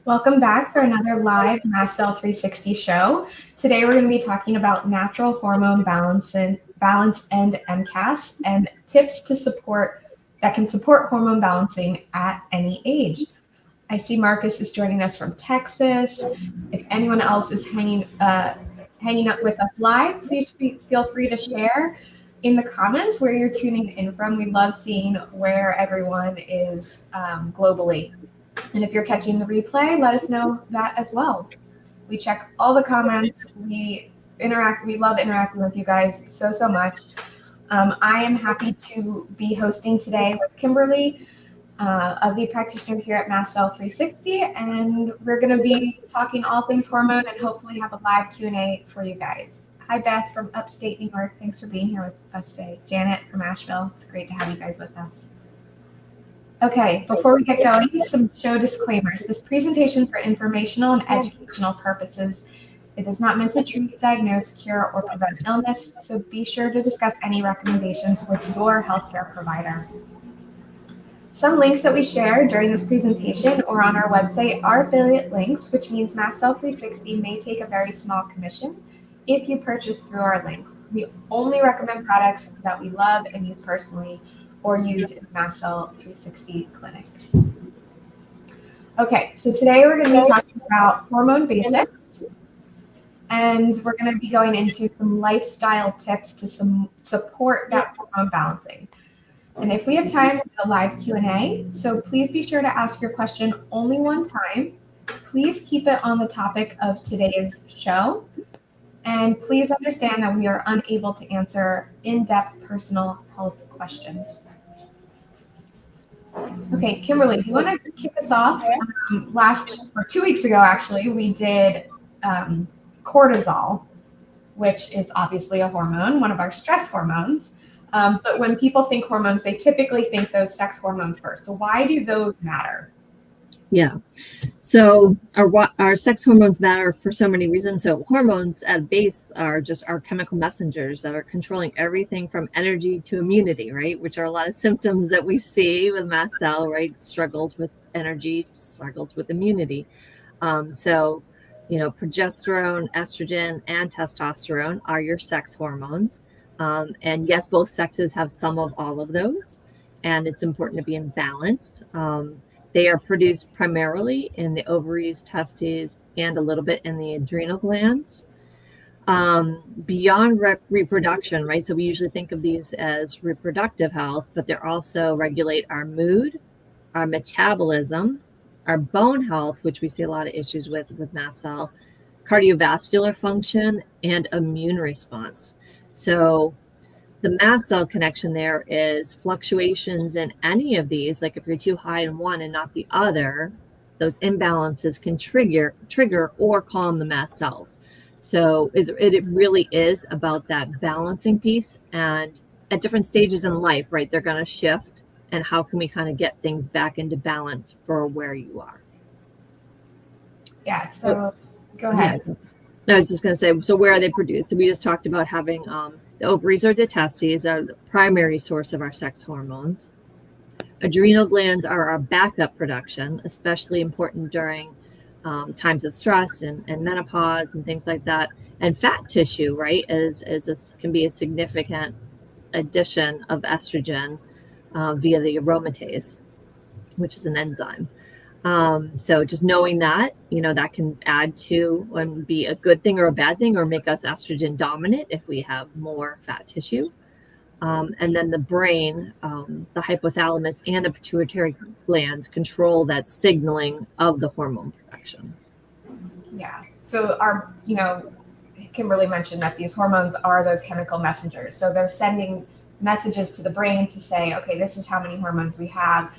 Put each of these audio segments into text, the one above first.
Welcome back for another live Mast Cell 360 show. Today we're going to be talking about natural hormone balance and MCAS and tips that can support hormone balancing at any age. I see Marcus is joining us from Texas. If anyone else is hanging up with us live, please feel free to share in the comments where you're tuning in from. We love seeing where everyone is globally. And if you're catching the replay, let us know that as well. We check all the comments. We love interacting with you guys so much. I am happy to be hosting today with Kimberly, a lead practitioner here at Mast Cell 360, and we're going to be talking all things hormone and hopefully have a live Q&A for you guys. Hi, Beth from upstate New York. Thanks for being here with us today. Janet from Asheville. It's great to have you guys with us. Okay, before we get going, some show disclaimers. This presentation is for informational and educational purposes. It is not meant to treat, diagnose, cure, or prevent illness, so be sure to discuss any recommendations with your healthcare provider. Some links that we share during this presentation or on our website are affiliate links, which means Mast Cell 360 may take a very small commission if you purchase through our links. We only recommend products that we love and use personally or use in Mast Cell 360 clinic. Okay, so today we're going to be talking about hormone basics, and we're going to be going into some lifestyle tips to support that hormone balancing. And if we have time, we'll do a live Q&A, so please be sure to ask your question only one time. Please keep it on the topic of today's show, and please understand that we are unable to answer in-depth personal health questions. Okay, Kimberly, do you want to kick us off? 2 weeks ago, actually, we did cortisol, which is obviously a hormone, one of our stress hormones. But when people think hormones, they typically think those sex hormones first. So why do those matter? Yeah. So our sex hormones matter for so many reasons. So hormones at base are just our chemical messengers that are controlling everything from energy to immunity, right? Which are a lot of symptoms that we see with mast cell, right? Struggles with energy, struggles with immunity. Progesterone, estrogen, and testosterone are your sex hormones. And yes, both sexes have some of all of those. And it's important to be in balance. They are produced primarily in the ovaries, testes, and a little bit in the adrenal glands. Beyond reproduction, right? So we usually think of these as reproductive health, but they also regulate our mood, our metabolism, our bone health, which we see a lot of issues with mast cell, cardiovascular function, and immune response. So the mast cell connection there is fluctuations in any of these, like if you're too high in one and not the other, those imbalances can trigger or calm the mast cells. So it really is about that balancing piece. And at different stages in life, right, they're going to shift. And how can we kind of get things back into balance for where you are? Yeah, so go ahead. Yeah. I was just going to say, so where are they produced? We just talked about having the ovaries or the testes are the primary source of our sex hormones. Adrenal glands are our backup production, especially important during times of stress and menopause and things like that. And fat tissue, right, can be a significant addition of estrogen via the aromatase, which is an enzyme. So just knowing that, that can add to and be a good thing or a bad thing, or make us estrogen dominant if we have more fat tissue. And then the brain, the hypothalamus and the pituitary glands control that signaling of the hormone production. Yeah. So Kimberly mentioned that these hormones are those chemical messengers. So they're sending messages to the brain to say, okay, this is how many hormones we have.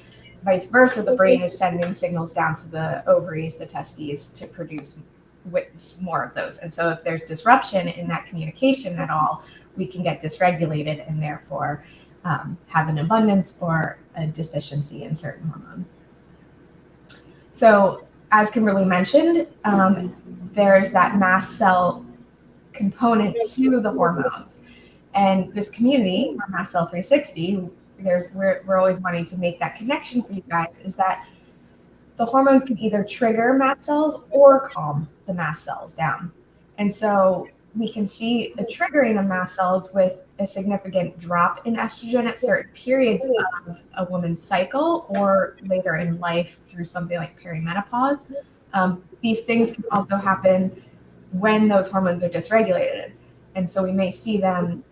Vice versa, the brain is sending signals down to the ovaries, the testes, to produce more of those. And so if there's disruption in that communication at all, we can get dysregulated and therefore have an abundance or a deficiency in certain hormones. So as Kimberly mentioned, there's that mast cell component to the hormones. And this community, our Mast Cell 360, we're always wanting to make that connection for you guys, is that the hormones can either trigger mast cells or calm the mast cells down. And so we can see the triggering of mast cells with a significant drop in estrogen at certain periods of a woman's cycle or later in life through something like perimenopause. These things can also happen when those hormones are dysregulated. And so we may see them,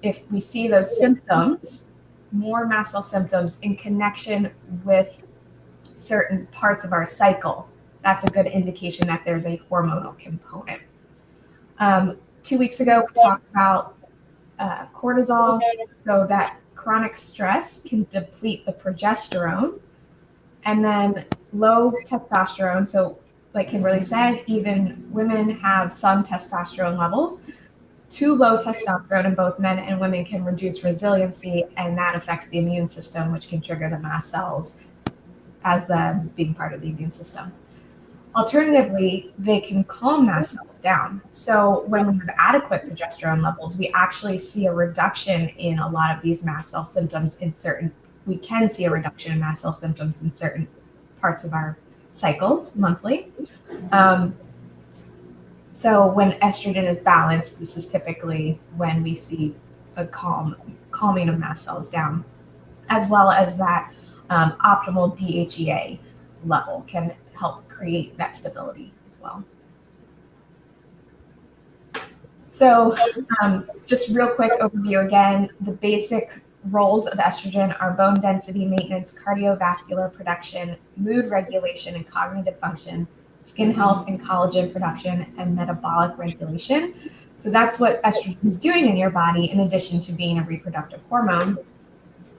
if we see those symptoms, more mast cell symptoms in connection with certain parts of our cycle, that's a good indication that there's a hormonal component. 2 weeks ago, we talked about cortisol, so that chronic stress can deplete the progesterone, and then low testosterone. So like Kimberly said, even women have some testosterone levels. Too low testosterone in both men and women can reduce resiliency, and that affects the immune system, which can trigger the mast cells as them being part of the immune system. Alternatively, they can calm mast cells down. So when we have adequate progesterone levels, we actually see a reduction in a lot of these mast cell symptoms we can see a reduction in mast cell symptoms in certain parts of our cycles monthly. So when estrogen is balanced, this is typically when we see a calming of mast cells down, as well as that optimal DHEA level can help create that stability as well. So just real quick overview again, the basic roles of estrogen are bone density maintenance, cardiovascular protection, mood regulation and cognitive function, skin health and collagen production, and metabolic regulation. So that's what estrogen is doing in your body in addition to being a reproductive hormone.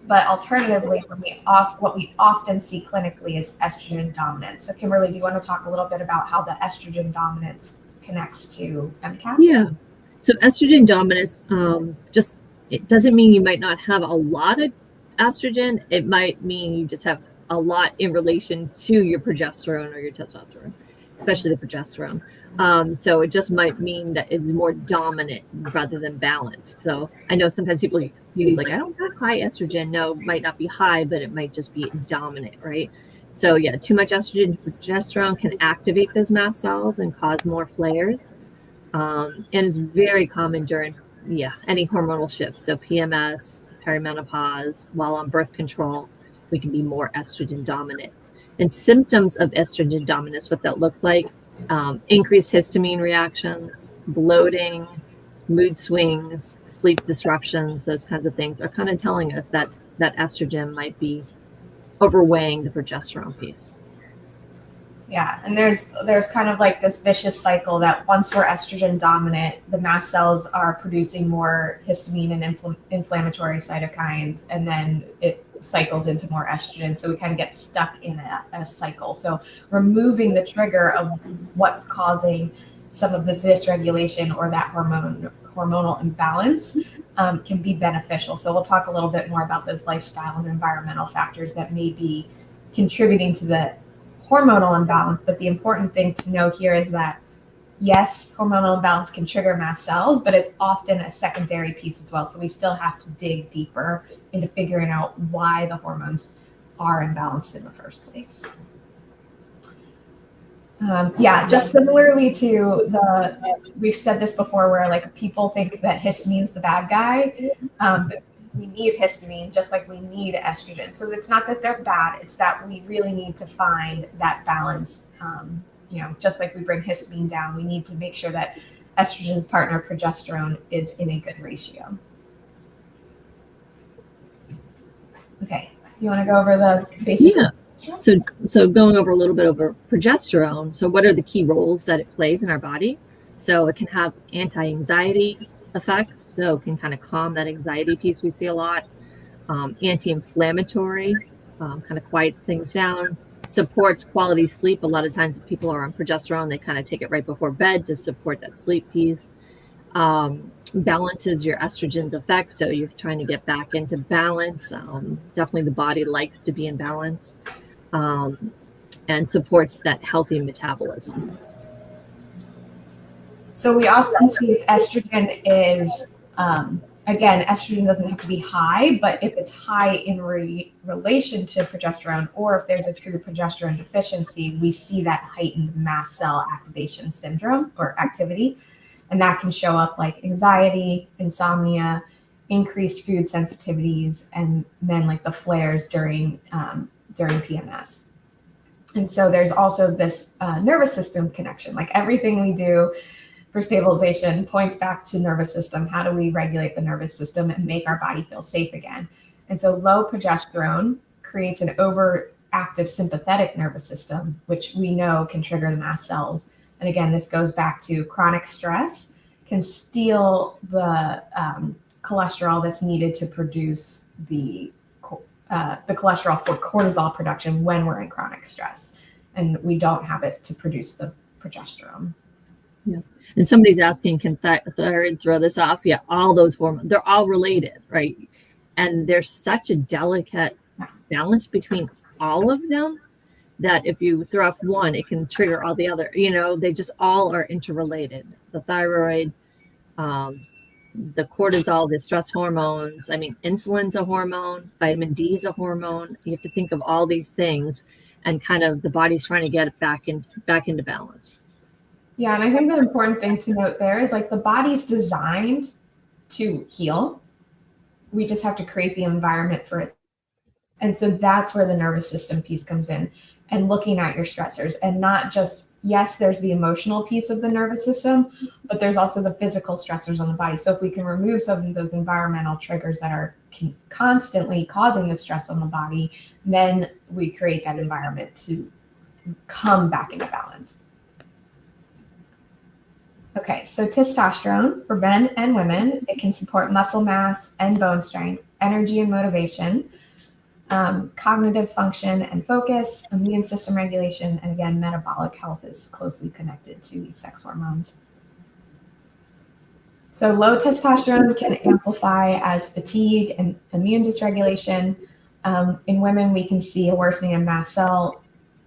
But alternatively, what we often see clinically is estrogen dominance. So Kimberly, do you want to talk a little bit about how the estrogen dominance connects to MCAS? Yeah. So estrogen dominance, it doesn't mean you might not have a lot of estrogen. It might mean you just have a lot in relation to your progesterone or your testosterone, especially the progesterone. So it just might mean that it's more dominant rather than balanced. So I know sometimes people use like, I don't have high estrogen. No, it might not be high, but it might just be dominant, right? So yeah, too much estrogen, progesterone can activate those mast cells and cause more flares. And it's very common during any hormonal shifts. So PMS, perimenopause, while on birth control, we can be more estrogen dominant. And symptoms of estrogen dominance, what that looks like, increased histamine reactions, bloating, mood swings, sleep disruptions, those kinds of things are kind of telling us that estrogen might be overweighing the progesterone piece. Yeah, and there's kind of like this vicious cycle that once we're estrogen dominant, the mast cells are producing more histamine and inflammatory cytokines, and then it cycles into more estrogen. So we kind of get stuck in a cycle. So removing the trigger of what's causing some of this dysregulation or that hormonal imbalance can be beneficial. So we'll talk a little bit more about those lifestyle and environmental factors that may be contributing to the hormonal imbalance. But the important thing to know here is that yes, hormonal imbalance can trigger mast cells, but it's often a secondary piece as well. So we still have to dig deeper into figuring out why the hormones are imbalanced in the first place. Just similarly to we've said this before, where like people think that histamine's the bad guy. But we need histamine just like we need estrogen. So it's not that they're bad, it's that we really need to find that balance. Just like we bring histamine down, we need to make sure that estrogen's partner, progesterone, is in a good ratio. Okay, you want to go over the basics? Yeah. So going over a little bit over progesterone. So what are the key roles that it plays in our body? So it can have anti-anxiety effects. So it can kind of calm that anxiety piece we see a lot. Anti-inflammatory, kind of quiets things down. Supports quality sleep. A lot of times if people are on progesterone, they kind of take it right before bed to support that sleep piece. Balances your estrogen's effects, so you're trying to get back into balance. Definitely the body likes to be in balance, and supports that healthy metabolism. So we often see if estrogen is again, estrogen doesn't have to be high, but if it's high in relation to progesterone, or if there's a true progesterone deficiency, we see that heightened mast cell activation syndrome or activity. And that can show up like anxiety, insomnia, increased food sensitivities, and then like the flares during PMS. And so there's also this nervous system connection. Like everything we do for stabilization points back to nervous system. How do we regulate the nervous system and make our body feel safe again? And so low progesterone creates an overactive sympathetic nervous system, which we know can trigger the mast cells. And again, this goes back to chronic stress can steal the cholesterol that's needed to produce the cholesterol for cortisol production when we're in chronic stress. And we don't have it to produce the progesterone. Yeah. And somebody's asking, can thyroid throw this off? Yeah, all those hormones, they're all related, right? And there's such a delicate balance between all of them that if you throw off one, it can trigger all the other. They just all are interrelated. The thyroid, the cortisol, the stress hormones. I mean, insulin's a hormone, vitamin D is a hormone. You have to think of all these things, and kind of the body's trying to get it back into balance. Yeah, and I think the important thing to note there is like the body's designed to heal. We just have to create the environment for it. And so that's where the nervous system piece comes in, and looking at your stressors, and not just, yes, there's the emotional piece of the nervous system, but there's also the physical stressors on the body. So if we can remove some of those environmental triggers that are constantly causing the stress on the body, then we create that environment to come back into balance. Okay, so testosterone for men and women, it can support muscle mass and bone strength, energy and motivation, cognitive function and focus, immune system regulation, and again, metabolic health is closely connected to these sex hormones. So low testosterone can amplify as fatigue and immune dysregulation. In women, we can see a worsening of mast cell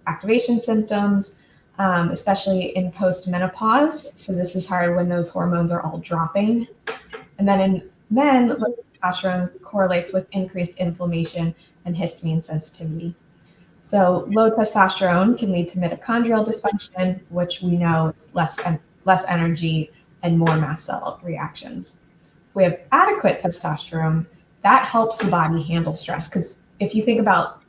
activation symptoms, especially in post-menopause. So this is hard when those hormones are all dropping. And then in men, low testosterone correlates with increased inflammation and histamine sensitivity. So low testosterone can lead to mitochondrial dysfunction, which we know is less energy and more mast cell reactions. If we have adequate testosterone, that helps the body handle stress. Because if you think about,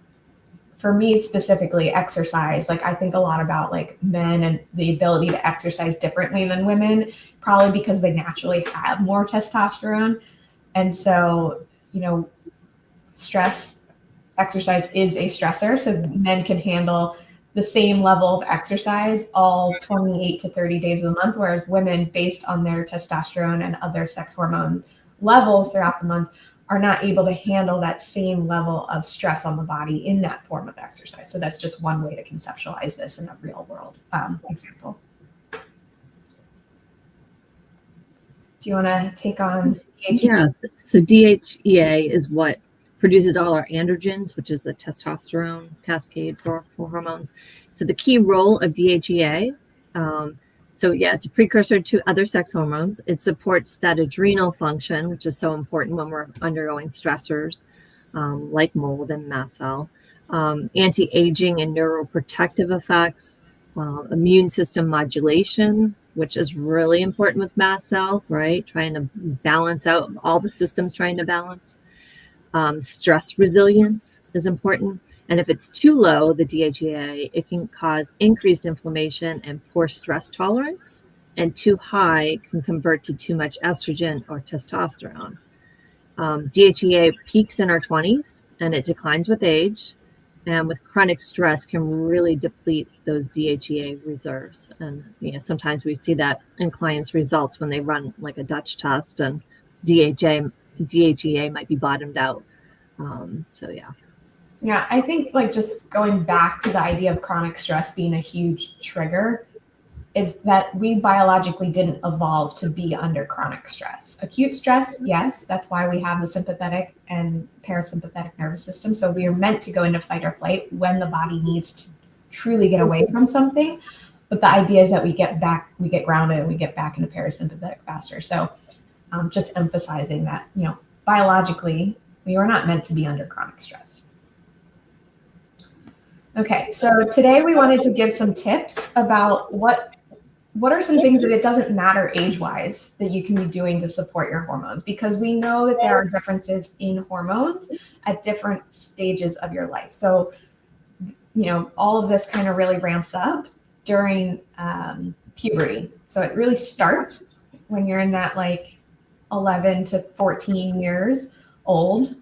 for me specifically, exercise, like I think a lot about like men and the ability to exercise differently than women, probably because they naturally have more testosterone. And so, exercise is a stressor. So men can handle the same level of exercise all 28 to 30 days of the month, whereas women, based on their testosterone and other sex hormone levels throughout the month, are not able to handle that same level of stress on the body in that form of exercise. So that's just one way to conceptualize this in a real world example. Do you want to take on DHEA? Yes. So DHEA is what produces all our androgens, which is the testosterone cascade for hormones. So the key role of DHEA, it's a precursor to other sex hormones. It supports that adrenal function, which is so important when we're undergoing stressors like mold and mast cell, anti-aging and neuroprotective effects, immune system modulation, which is really important with mast cell, right? Trying to balance out all the systems trying to balance. Stress resilience is important. And if it's too low, the DHEA, it can cause increased inflammation and poor stress tolerance. And too high can convert to too much estrogen or testosterone. DHEA peaks in our 20s and it declines with age. And with chronic stress can really deplete those DHEA reserves. And sometimes we see that in clients' results when they run like a Dutch test and DHEA might be bottomed out. Yeah, I think like just going back to the idea of chronic stress being a huge trigger is that we biologically didn't evolve to be under chronic stress. Acute stress, yes, that's why we have the sympathetic and parasympathetic nervous system. So we are meant to go into fight or flight when the body needs to truly get away from something. But the idea is that we get grounded and we get back into parasympathetic faster. So just emphasizing that, biologically, we are not meant to be under chronic stress. Okay, so today we wanted to give some tips about what are some things that it doesn't matter age-wise that you can be doing to support your hormones, because we know that there are differences in hormones at different stages of your life. So, all of this kind of really ramps up during puberty. So it really starts when you're in that 11 to 14 years old.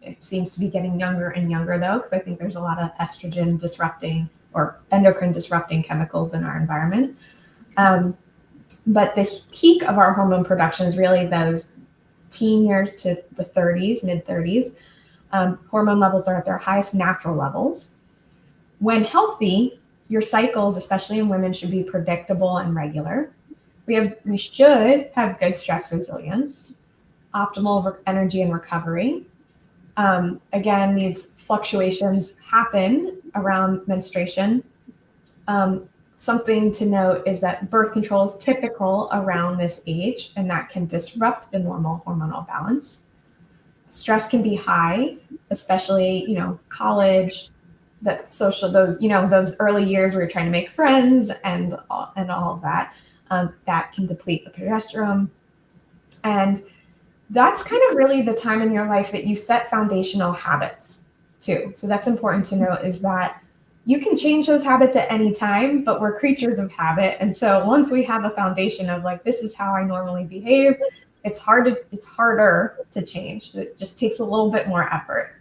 It seems to be getting younger and younger though, because I think there's a lot of estrogen disrupting or endocrine disrupting chemicals in our environment. But the peak of our hormone production is really those teen years to the 30s, mid 30s. Hormone levels are at their highest natural levels. When healthy, your cycles, especially in women, should be predictable and regular. We should have good stress resilience, optimal energy and recovery. Again, these fluctuations happen around menstruation. Something to note is that birth control is typical around this age, and that can disrupt the normal hormonal balance. Stress can be high, especially, college, those early years where you're trying to make friends and all of that. That can deplete the progesterone. And that's kind of really the time in your life that you set foundational habits too. So that's important to note, is that you can change those habits at any time, but we're creatures of habit. And so once we have a foundation of this is how I normally behave, it's harder to change. It just takes a little bit more effort.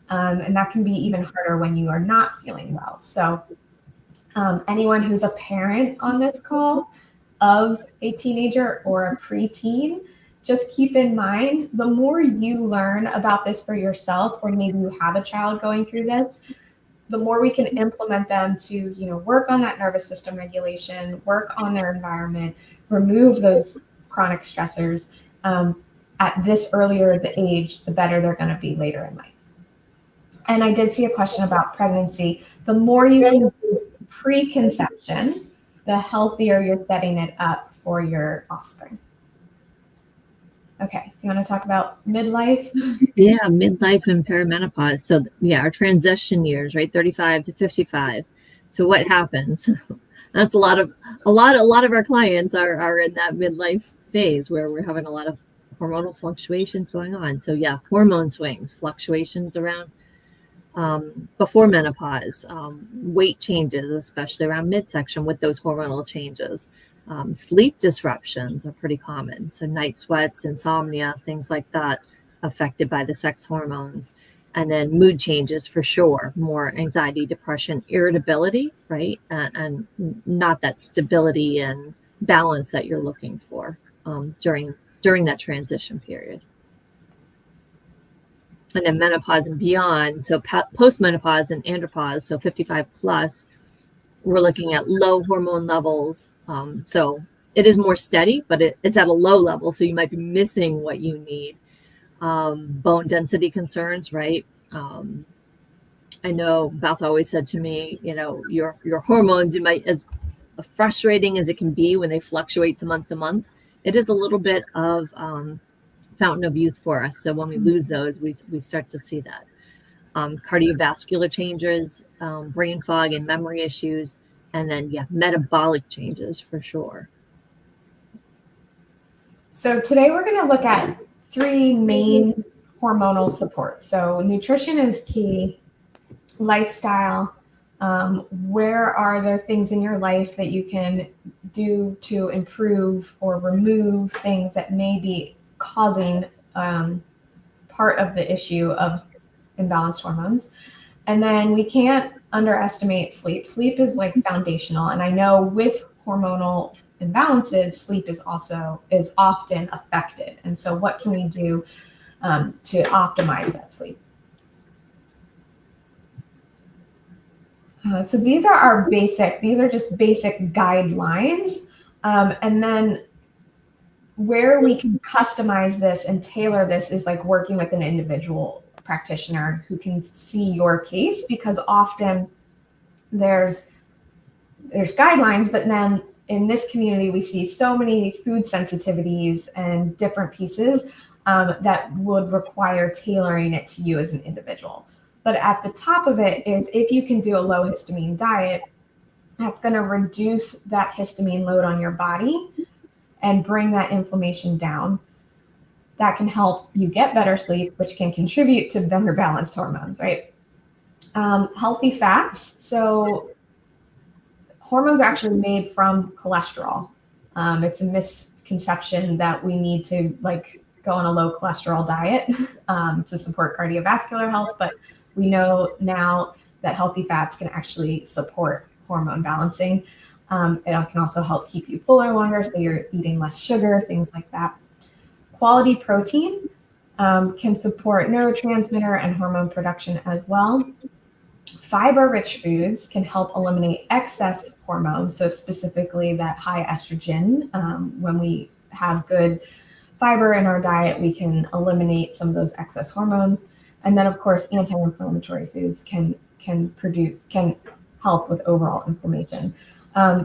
And that can be even harder when you are not feeling well. So anyone who's a parent on this call of a teenager or a preteen, just keep in mind, the more you learn about this for yourself, or maybe you have a child going through this, the more we can implement them to, work on that nervous system regulation, work on their environment, remove those chronic stressors. At this earlier the age, the better they're going to be later in life. And I did see a question about pregnancy. The more you can do preconception, the healthier you're setting it up for your offspring. Okay, do you want to talk about midlife? Yeah, midlife and perimenopause. So our transition years, right? 35 to 55. So what happens? That's a lot of our clients are in that midlife phase where we're having a lot of hormonal fluctuations going on. So hormone swings, fluctuations around before menopause, weight changes, especially around midsection with those hormonal changes. Sleep disruptions are pretty common. So night sweats, insomnia, things like that, affected by the sex hormones. And then mood changes for sure, more anxiety, depression, irritability, right? And not that stability and balance that you're looking for during that transition period. And then menopause and beyond. So postmenopause and andropause, so 55 plus, we're looking at low hormone levels. So it is more steady, but it's at a low level. So you might be missing what you need. Bone density concerns, right? I know Beth always said to me, your hormones, you might, as frustrating as it can be when they fluctuate to month, it is a little bit of fountain of youth for us. So when we lose those, we start to see that. Cardiovascular changes, brain fog and memory issues, and then metabolic changes for sure. So today we're going to look at 3 main hormonal supports. So nutrition is key, lifestyle. Where are there things in your life that you can do to improve or remove things that may be causing part of the issue of imbalanced hormones? And then we can't underestimate sleep. Sleep is foundational. And I know with hormonal imbalances, sleep is often affected. And so what can we do to optimize that sleep? So these are just basic guidelines. And then where we can customize this and tailor this is working with an individual practitioner who can see your case, because often there's guidelines, but then in this community, we see so many food sensitivities and different pieces that would require tailoring it to you as an individual. But at the top of it is if you can do a low histamine diet, that's going to reduce that histamine load on your body and bring that inflammation down. That can help you get better sleep, which can contribute to better balanced hormones, right? Healthy fats. So hormones are actually made from cholesterol. It's a misconception that we need to go on a low cholesterol diet to support cardiovascular health, but we know now that healthy fats can actually support hormone balancing. It can also help keep you fuller longer, so you're eating less sugar, things like that. Quality protein can support neurotransmitter and hormone production as well. Fiber-rich foods can help eliminate excess hormones, so specifically that high estrogen. When we have good fiber in our diet, we can eliminate some of those excess hormones. And then, of course, anti-inflammatory foods can help with overall inflammation.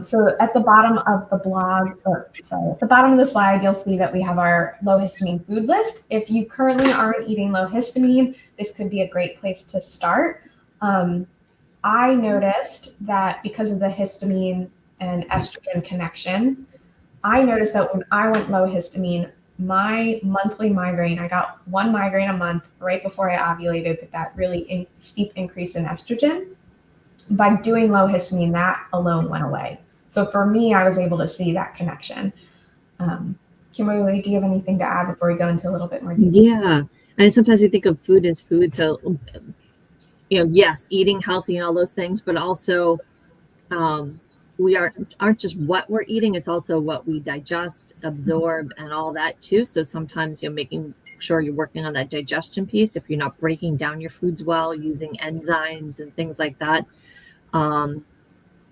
So at the bottom of the at the bottom of the slide, you'll see that we have our low histamine food list. If you currently aren't eating low histamine, this could be a great place to start. I noticed that because of the histamine and estrogen connection, I noticed that when I went low histamine, my monthly migraine, I got one migraine a month right before I ovulated with that really steep increase in estrogen. By doing low histamine, that alone went away. So for me, I was able to see that connection. Kimberly, do you have anything to add before we go into a little bit more detail? Yeah. And sometimes we think of food as food. So, yes, eating healthy and all those things, but also we aren't just what we're eating, it's also what we digest, absorb, and all that too. So sometimes you're making sure you're working on that digestion piece. If you're not breaking down your foods well, using enzymes and things like that,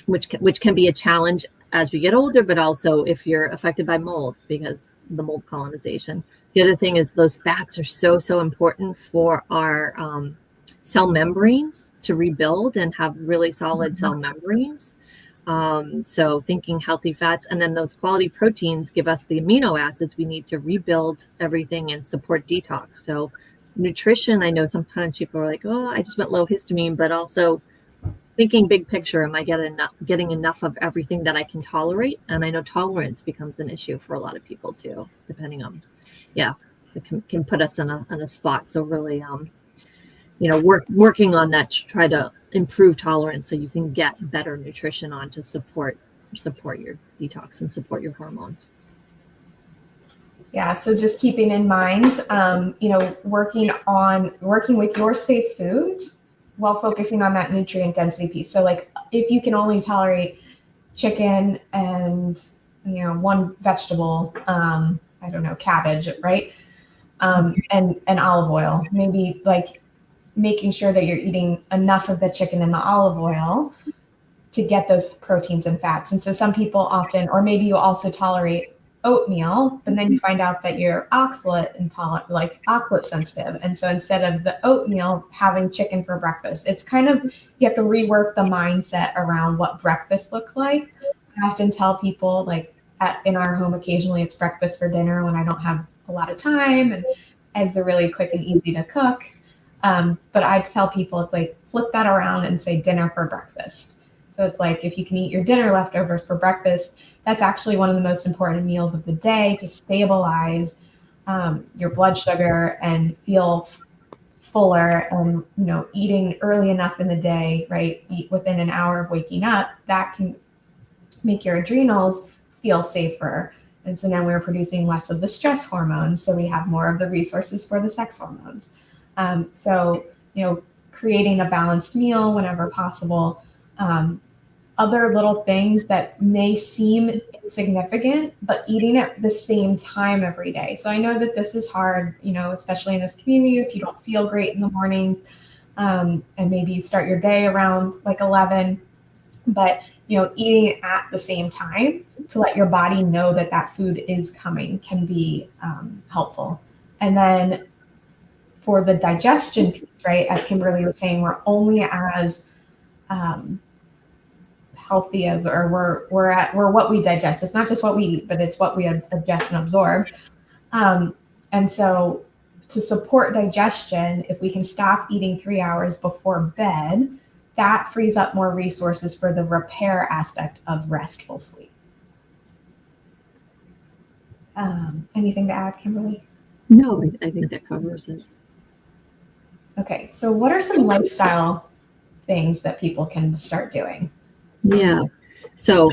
which can be a challenge as we get older, but also if you're affected by mold, because the mold colonization. The other thing is those fats are so important for our cell membranes to rebuild and have really solid cell membranes. So thinking healthy fats, and then those quality proteins give us the amino acids we need to rebuild everything and support detox. So nutrition, I know sometimes people are like, oh, I just went low histamine, but also thinking big picture, am I getting enough of everything that I can tolerate? And I know tolerance becomes an issue for a lot of people too, depending on, it can put us in a spot. So really, working on that to try to improve tolerance so you can get better nutrition on to support your detox and support your hormones. Yeah, so just keeping in mind, working with your safe foods while focusing on that nutrient density piece. So like if you can only tolerate chicken and, one vegetable, I don't know, cabbage, right? And olive oil, maybe like making sure that you're eating enough of the chicken and the olive oil to get those proteins and fats. And so some people often, or maybe you also tolerate oatmeal, but then you find out that you're oxalate intolerant, like oxalate sensitive. And so instead of the oatmeal, having chicken for breakfast, it's kind of, you have to rework the mindset around what breakfast looks like. I often tell people in our home, occasionally it's breakfast for dinner when I don't have a lot of time, and eggs are really quick and easy to cook. But I tell people it's like flip that around and say dinner for breakfast. So it's like if you can eat your dinner leftovers for breakfast, that's actually one of the most important meals of the day to stabilize your blood sugar and feel fuller. And eating early enough in the day, right? Eat within an hour of waking up. That can make your adrenals feel safer. And so now we're producing less of the stress hormones, so we have more of the resources for the sex hormones. So creating a balanced meal whenever possible. Other little things that may seem insignificant, but eating at the same time every day. So I know that this is hard, especially in this community, if you don't feel great in the mornings, and maybe you start your day around 11, but eating at the same time to let your body know that food is coming can be helpful. And then for the digestion piece, right, as Kimberly was saying, we're only as healthy as, or we're what we digest. It's not just what we eat, but it's what we digest and absorb. And so to support digestion, if we can stop eating 3 hours before bed, that frees up more resources for the repair aspect of restful sleep. Anything to add, Kimberly? No, I think that covers it. Okay, so what are some lifestyle things that people can start doing? Yeah, so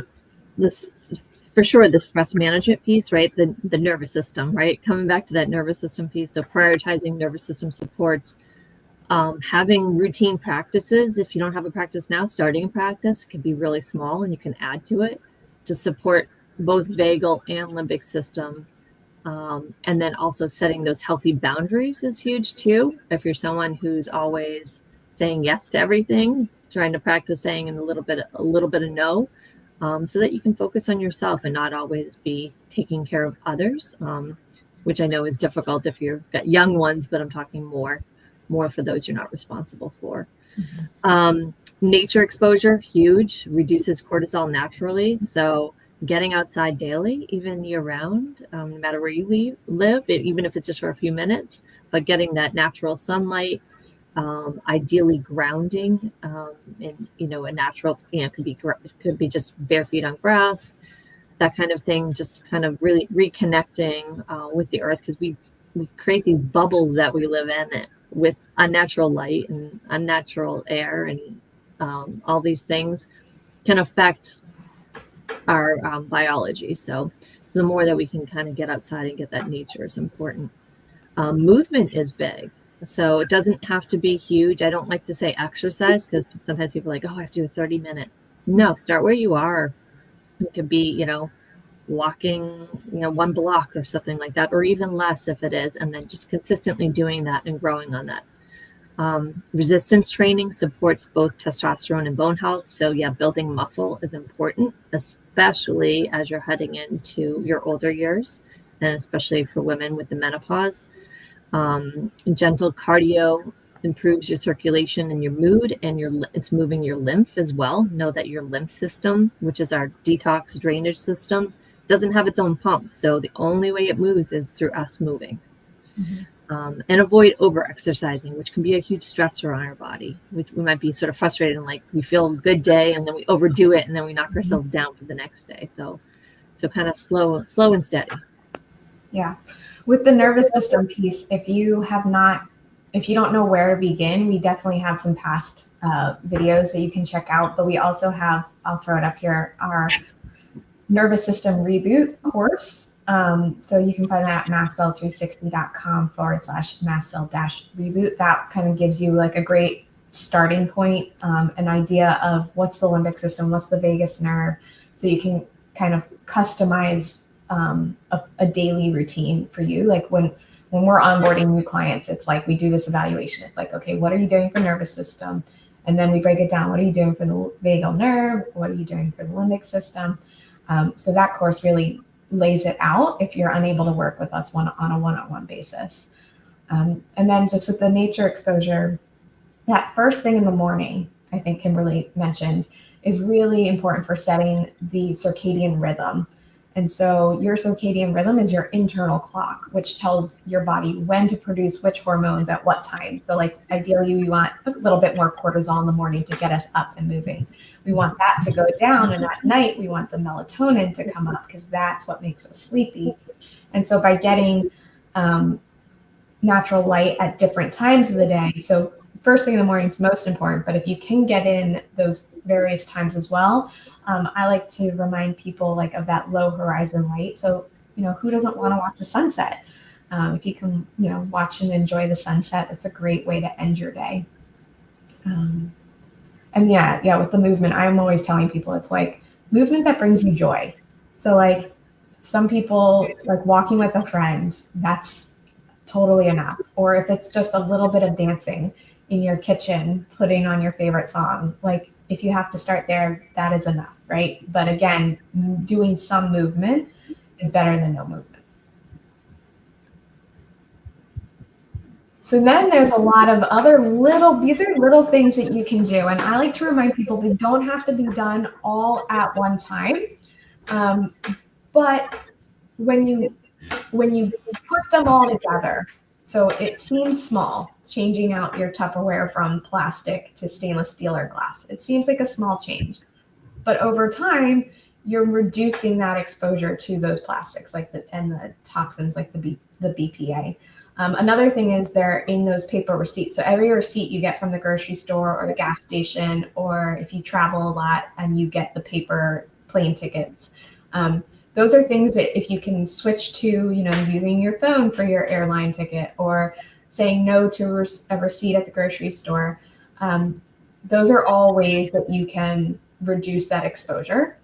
this, for sure, the stress management piece, right? The nervous system, right? Coming back to that nervous system piece. So prioritizing nervous system supports, having routine practices. If you don't have a practice now, starting a practice can be really small, and you can add to it to support both vagal and limbic system. And then also setting those healthy boundaries is huge too. If you're someone who's always saying yes to everything, trying to practice saying a little bit of no, so that you can focus on yourself and not always be taking care of others, which I know is difficult if you've got young ones, but I'm talking more for those you're not responsible for. Mm-hmm. Nature exposure, huge, reduces cortisol naturally. So getting outside daily, even year round, no matter where you live, even if it's just for a few minutes, but getting that natural sunlight, ideally grounding in, a natural, could be just bare feet on grass, that kind of thing, just kind of really reconnecting with the earth, because we create these bubbles that we live in with unnatural light and unnatural air, and all these things can affect our biology. So the more that we can kind of get outside and get that nature is important. Movement is big. So it doesn't have to be huge. I don't like to say exercise, because sometimes people are like, oh, I have to do a 30-minute. No, start where you are. It could be, walking, 1 block or something like that, or even less if it is, and then just consistently doing that and growing on that. Resistance training supports both testosterone and bone health. So yeah, building muscle is important, especially as you're heading into your older years, and especially for women with the menopause. Gentle cardio improves your circulation and your mood, and it's moving your lymph as well. Know that your lymph system, which is our detox drainage system, doesn't have its own pump. So the only way it moves is through us moving. Mm-hmm. And avoid over exercising, which can be a huge stressor on our body. We might be sort of frustrated and like we feel a good day, and then we overdo it, and then we knock ourselves down for the next day. So kind of slow and steady. Yeah. With the nervous system piece, if you don't know where to begin, we definitely have some past videos that you can check out, but we also have, I'll throw it up here, our nervous system reboot course. So you can find that at mastcell360.com/mastcell-reboot. That kind of gives you like a great starting point, an idea of what's the limbic system, what's the vagus nerve, so you can kind of customize a daily routine for you. Like when we're onboarding new clients, it's like we do this evaluation. It's like, okay, what are you doing for nervous system? And then we break it down. What are you doing for the vagal nerve? What are you doing for the limbic system? So that course really lays it out if you're unable to work with us on a one-on-one basis. And then just with the nature exposure, that first thing in the morning, I think Kimberly mentioned, is really important for setting the circadian rhythm. And so your circadian rhythm is your internal clock, which tells your body when to produce which hormones at what time. So like ideally we want a little bit more cortisol in the morning to get us up and moving. We want that to go down, and at night we want the melatonin to come up, because that's what makes us sleepy. And so by getting natural light at different times of the day, so first thing in the morning is most important, but if you can get in those various times as well, I like to remind people like of that low horizon light. So, who doesn't want to watch the sunset? If you can, watch and enjoy the sunset, it's a great way to end your day. And with the movement, I'm always telling people it's like movement that brings you joy. So like some people like walking with a friend, that's totally enough. Or if it's just a little bit of dancing in your kitchen, putting on your favorite song, like if you have to start there, that is enough, right? But again, doing some movement is better than no movement. So then there's a lot of other these are little things that you can do. And I like to remind people they don't have to be done all at one time. But when you put them all together, so it seems small, changing out your Tupperware from plastic to stainless steel or glass. It seems like a small change. But over time, you're reducing that exposure to those plastics and the toxins like the BPA. Another thing is they're in those paper receipts. So every receipt you get from the grocery store or the gas station, or if you travel a lot and you get the paper plane tickets, those are things that if you can switch to, using your phone for your airline ticket or saying no to a receipt at the grocery store, those are all ways that you can reduce that exposure.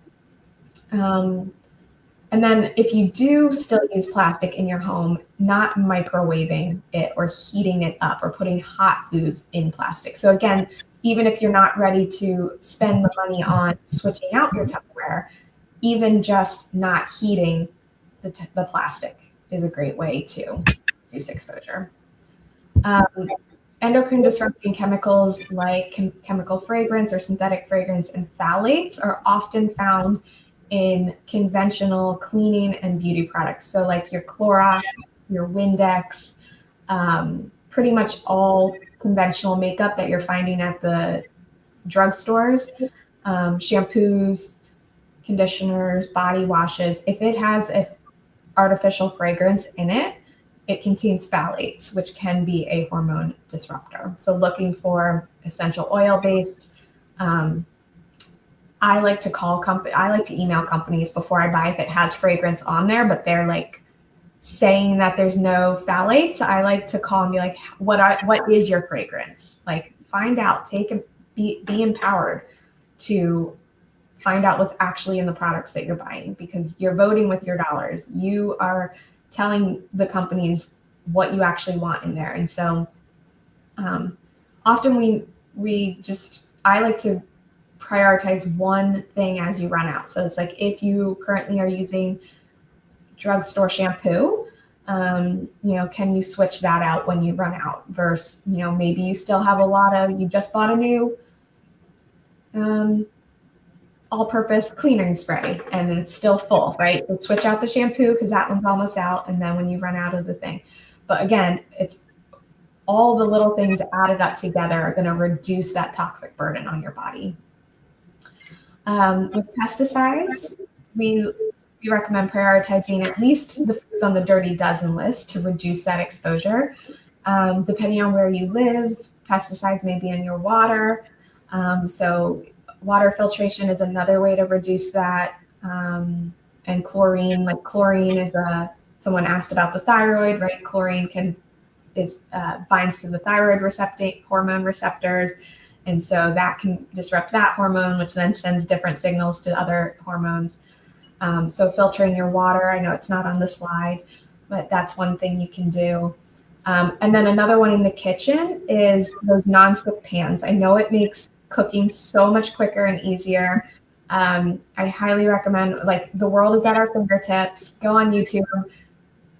And then if you do still use plastic in your home, not microwaving it or heating it up or putting hot foods in plastic. So again, even if you're not ready to spend the money on switching out your Tupperware, even just not heating the plastic is a great way to reduce exposure. Endocrine disrupting chemicals like chemical fragrance or synthetic fragrance and phthalates are often found in conventional cleaning and beauty products. So like your Clorox, your Windex, pretty much all conventional makeup that you're finding at the drugstores, shampoos, conditioners, body washes. If it has an artificial fragrance in it, it contains phthalates, which can be a hormone disruptor. So looking for essential oil-based, I like to email companies before I buy if it has fragrance on there, but they're like saying that there's no phthalates. I like to call and be like, what is your fragrance? Like find out, be empowered to find out what's actually in the products that you're buying, because you're voting with your dollars. You are telling the companies what you actually want in there. And so often I like to prioritize one thing as you run out. So it's like if you currently are using drugstore shampoo, can you switch that out when you run out versus, maybe you still have you just bought a new all-purpose cleaning spray and it's still full, right? So switch out the shampoo because that one's almost out. And then when you run out of the thing. But again, it's all the little things added up together are going to reduce that toxic burden on your body. With pesticides, we recommend prioritizing at least the foods on the Dirty Dozen list to reduce that exposure. Depending on where you live, pesticides may be in your water. So water filtration is another way to reduce that. And chlorine is someone asked about the thyroid, right? Chlorine binds to the thyroid hormone receptors. And so that can disrupt that hormone, which then sends different signals to other hormones. So filtering your water, I know it's not on the slide, but that's one thing you can do. And then another one in the kitchen is those nonstick pans. I know it makes cooking so much quicker and easier. I highly recommend, the world is at our fingertips. Go on YouTube,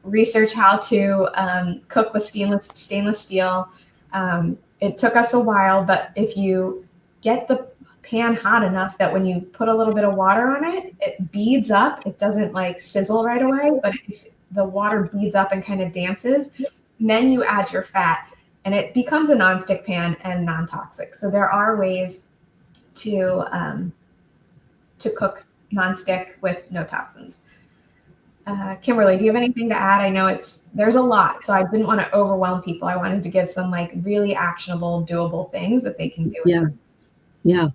research how to cook with stainless steel. It took us a while, but if you get the pan hot enough that when you put a little bit of water on it, it beads up. It doesn't sizzle right away, but if the water beads up and kind of dances, then you add your fat and it becomes a nonstick pan and non-toxic. So there are ways to cook nonstick with no toxins. Kimberly, do you have anything to add? I know there's a lot, so I didn't want to overwhelm people. I wanted to give some really actionable, doable things that they can do. Yeah.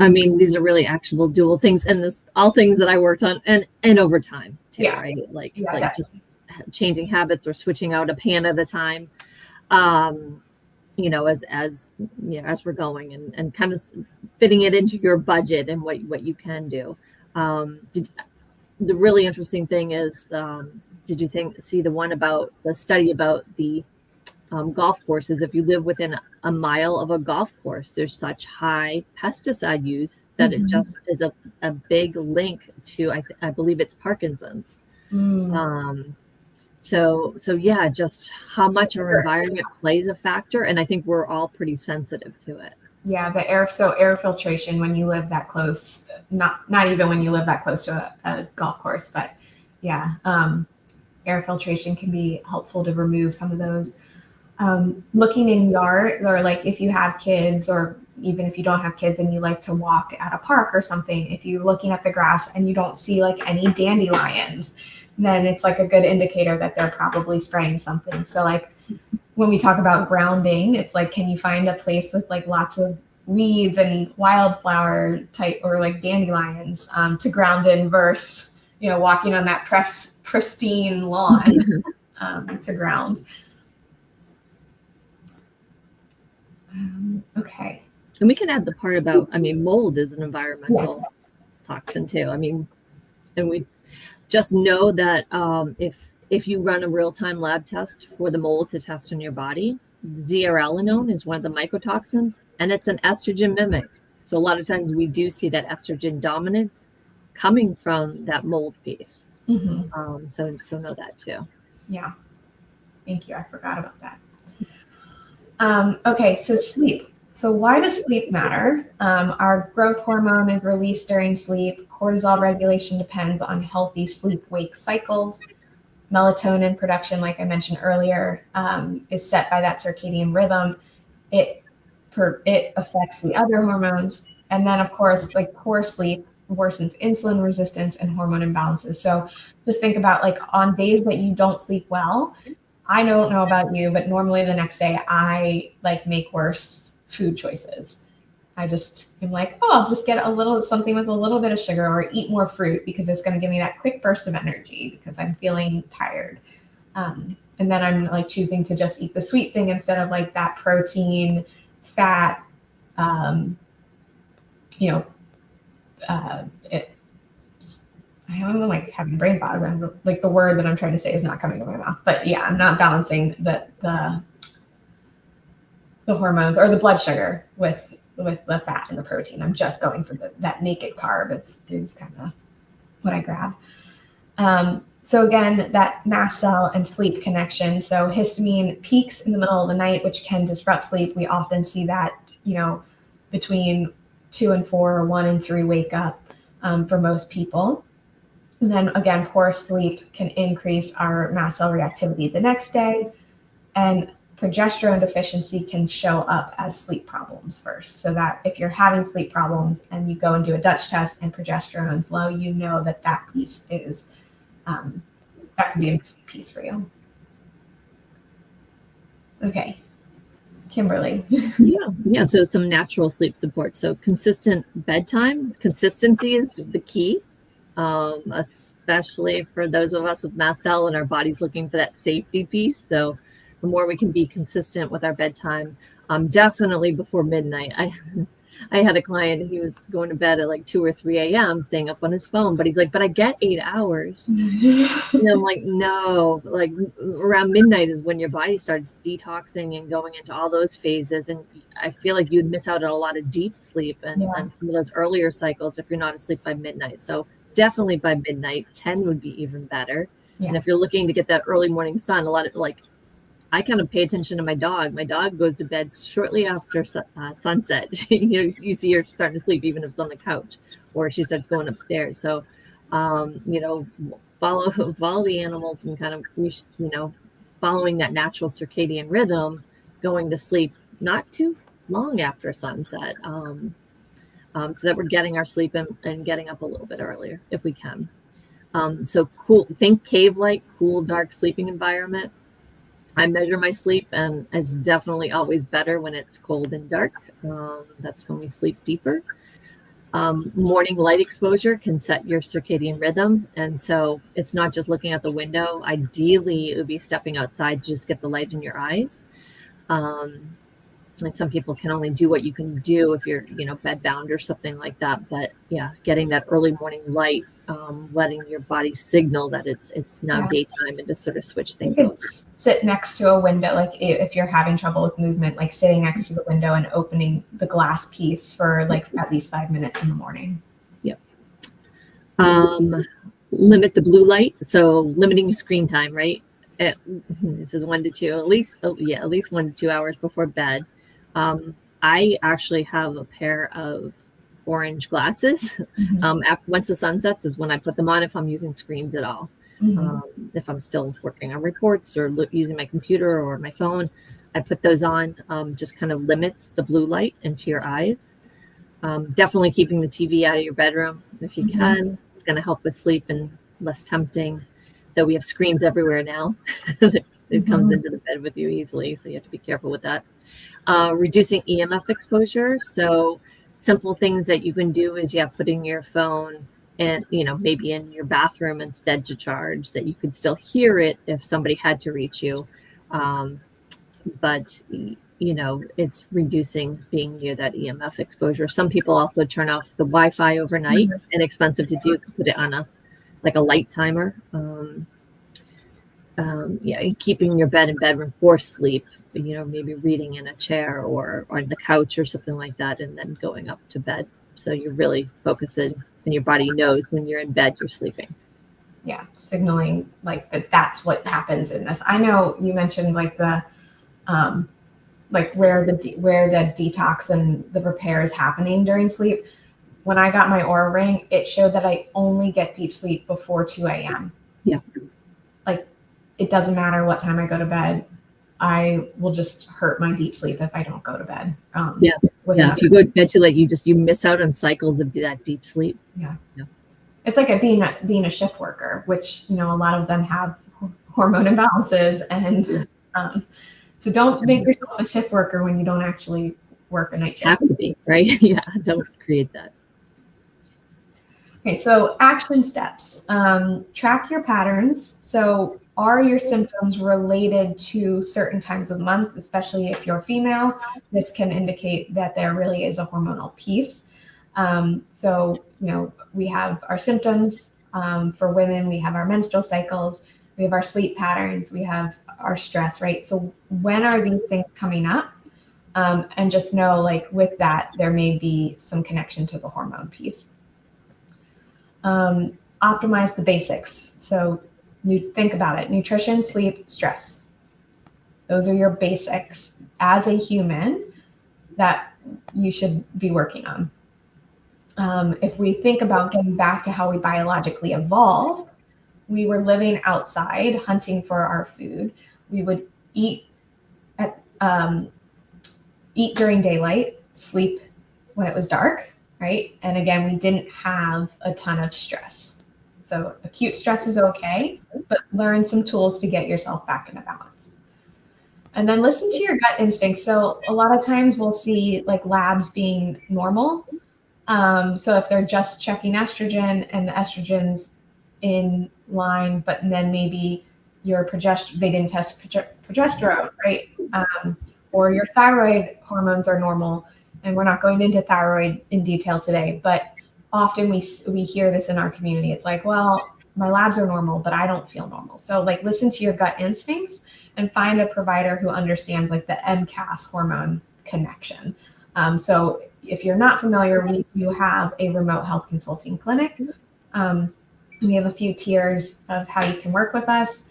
I mean, these are really actionable, doable things, and this all things that I worked on and over time too, right? Just changing habits or switching out a pan at a time. As we're going and kind of fitting it into your budget and what you can do. The really interesting thing is, did you see the study about the golf courses? If you live within a mile of a golf course, there's such high pesticide use that it just is a big link to, I believe it's Parkinson's. So yeah, just how much our environment plays a factor, and I think we're all pretty sensitive to it. Yeah, the air filtration when you live that close, not even when you live that close to a golf course, but yeah, air filtration can be helpful to remove some of those. Looking in yard, or like if you have kids, or even if you don't have kids and you like to walk at a park or something, if you're looking at the grass and you don't see like any dandelions, then it's like a good indicator that they're probably spraying something. So like when we talk about grounding, it's like, can you find a place with like lots of weeds and wildflower type or like dandelions to ground in versus, walking on that pristine lawn to ground. Okay. And we can add the part about, mold is an environmental toxin too. And we just know that if you run a real-time lab test for the mold to test in your body, zearalenone is one of the mycotoxins, and it's an estrogen mimic. So a lot of times we do see that estrogen dominance coming from that mold piece. Mm-hmm. So know that too. Yeah. Thank you. I forgot about that. Okay, so sleep. So why does sleep matter? Our growth hormone is released during sleep. Cortisol regulation depends on healthy sleep-wake cycles. Melatonin production, like I mentioned earlier, is set by that circadian rhythm. It affects the other hormones. And then, of course, like poor sleep worsens insulin resistance and hormone imbalances. So just think about like on days that you don't sleep well, I don't know about you, but normally the next day I like make worse food choices. I just am like, I'll just get something with a little bit of sugar or eat more fruit because it's going to give me that quick burst of energy because I'm feeling tired. And then I'm like choosing to just eat the sweet thing instead of like that protein, fat, I'm like having brain fog. Like the word that I'm trying to say is not coming to my mouth. But yeah, I'm not balancing the hormones or the blood sugar with the fat and the protein. I'm just going for that naked carb is kind of what I grab. So again, that mast cell and sleep connection. So histamine peaks in the middle of the night, which can disrupt sleep. We often see that, between 2 and 4 or 1 and 3 wake up for most people. And then again, poor sleep can increase our mast cell reactivity the next day. And progesterone deficiency can show up as sleep problems first. So that if you're having sleep problems and you go and do a Dutch test and progesterone's low, you know that piece is, that can be a piece for you. Okay. Kimberly. Yeah. So some natural sleep support. So consistent bedtime, consistency is the key. Especially for those of us with mast cell and our body's looking for that safety piece. So the more we can be consistent with our bedtime, definitely before midnight. I had a client, he was going to bed at like 2 or 3 a.m. staying up on his phone, but he's like, but I get 8 hours. And I'm like, no, like around midnight is when your body starts detoxing and going into all those phases. And I feel like you'd miss out on a lot of deep sleep and some of those earlier cycles if you're not asleep by midnight. So definitely by midnight, 10 would be even better. Yeah. And if you're looking to get that early morning sun, a lot of like, I kind of pay attention to my dog. My dog goes to bed shortly after sunset. You see her starting to sleep, even if it's on the couch, or she starts going upstairs. So, follow the animals and kind of, following that natural circadian rhythm, going to sleep not too long after sunset, so that we're getting our sleep and getting up a little bit earlier if we can. So cool. Think cave-like, cool, dark sleeping environment. I measure my sleep, and it's definitely always better when it's cold and dark. That's when we sleep deeper. Morning light exposure can set your circadian rhythm. And so it's not just looking out the window. Ideally, it would be stepping outside to just get the light in your eyes. And some people can only do what you can do if you're, bed bound or something like that. But yeah, getting that early morning light, letting your body signal that it's now daytime and just sort of switch things over. Sit next to a window, like if you're having trouble with movement, like sitting next to the window and opening the glass piece for like at least 5 minutes in the morning. Yep. Limit the blue light. So limiting screen time, right? At, this is 1 to 2, at least, yeah, at least 1 to 2 hours before bed. I actually have a pair of orange glasses. Once the sun sets is when I put them on if I'm using screens at all. If I'm still working on reports or using my computer or my phone, I put those on. Just kind of limits the blue light into your eyes. Definitely keeping the TV out of your bedroom if you can. It's going to help with sleep and less tempting. Though we have screens everywhere now. It comes into the bed with you easily, so you have to be careful with that. Reducing EMF exposure. So simple things that you can do is putting your phone and maybe in your bathroom instead to charge, that you could still hear it if somebody had to reach you. But it's reducing being near that EMF exposure. Some people also turn off the Wi-Fi overnight. Inexpensive to do. Put it on a light timer. Keeping your bed and bedroom for sleep. Maybe reading in a chair or on the couch or something like that, and then going up to bed. So you're really focusing, and your body knows when you're in bed, you're sleeping. Yeah, signaling that's what happens in this. I know you mentioned the where the detox and the repair is happening during sleep. When I got my Oura Ring, it showed that I only get deep sleep before 2 a.m. Yeah. It doesn't matter what time I go to bed. I will just hurt my deep sleep if I don't go to bed. If you go to bed too late, you miss out on cycles of that deep sleep. Yeah. It's like being a shift worker, which a lot of them have hormone imbalances, and so don't make yourself a shift worker when you don't actually work a night shift. Have to be, right? Yeah, don't create that. Okay, so action steps. Track your patterns. So are your symptoms related to certain times of the month, especially if you're female? This can indicate that there really is a hormonal piece. So we have our symptoms. For women, we have our menstrual cycles, we have our sleep patterns, we have our stress, right? So when are these things coming up? And just know, with that, there may be some connection to the hormone piece. Optimize the basics. So think about it: nutrition, sleep, stress. Those are your basics as a human that you should be working on. If we think about getting back to how we biologically evolved, we were living outside, hunting for our food. We would eat during daylight, sleep when it was dark, right? And again, we didn't have a ton of stress. So acute stress is okay, but learn some tools to get yourself back into balance. And then listen to your gut instincts. So a lot of times we'll see labs being normal. So if they're just checking estrogen and the estrogen's in line, but then maybe your they didn't test progesterone, right? Or your thyroid hormones are normal. And we're not going into thyroid in detail today, but often we hear this in our community. It's well, my labs are normal, but I don't feel normal. So listen to your gut instincts and find a provider who understands the MCAS hormone connection. So if you're not familiar, we do have a remote health consulting clinic. We have a few tiers of how you can work with us.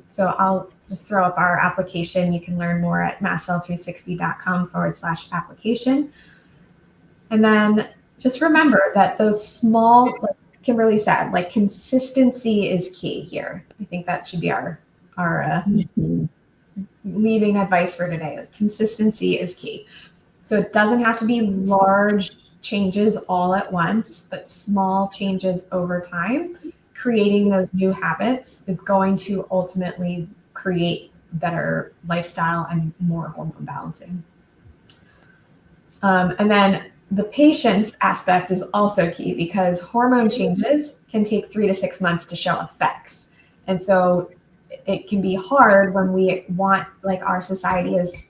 So I'll just throw up our application. You can learn more at mastcell360.com/application. And then just remember that those small, like Kimberly said, consistency is key here. I think that should be our leaving advice for today. Consistency is key. So it doesn't have to be large changes all at once, but small changes over time. Creating those new habits is going to ultimately create better lifestyle and more hormone balancing. And then the patience aspect is also key, because hormone changes can take 3 to 6 months to show effects. And so it can be hard when we want, our society is